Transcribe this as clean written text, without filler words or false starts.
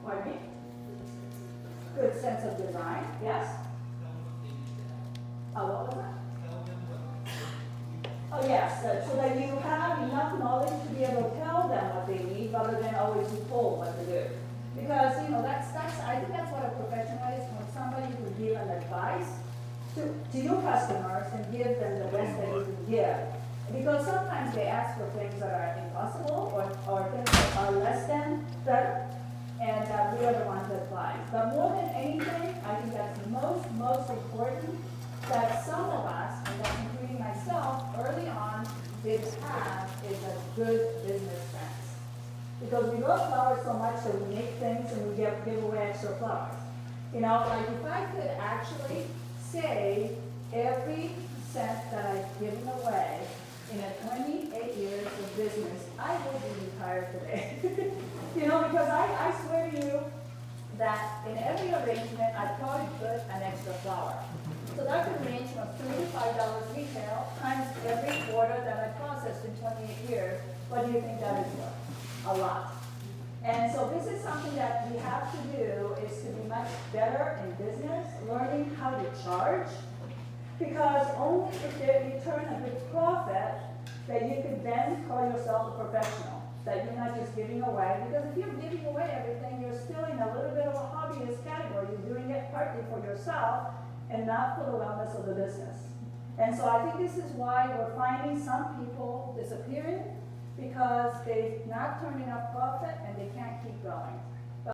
Pardon me? Good sense of design, yes? What was that? Oh yes, so that you have enough knowledge to be able to tell them what they need rather than always be told what to do. Because that's I think that's what a professional is, when somebody who give an advice to your customers and give them the best that you can give. Because sometimes they ask for things that are impossible or things that are less than better, and we are the ones that advise. But more than anything, I think that's most important, that some of us, and that's including myself, early on did have is a good business sense. Because we love flowers so much that we make things and we give away extra flowers. Like if I could actually save every cent that I've given away in a 28 years of business, I would be retired today. Because I swear to you that in every arrangement, I probably put an extra flower. So that could range from $3 to $5 retail times every quarter that I processed in 28 years. What do you think that is worth? A lot. And so this is something that we have to do, is to be much better in business, learning how to charge. Because only if you turn a good profit that you can then call yourself a professional. That you're not just giving away. Because if you're giving away everything, you're still in a little bit of a hobbyist category. You're doing it partly for yourself and not for the wellness of the business. And so I think this is why we're finding some people disappearing, because they've not turned enough profit and they can't keep going.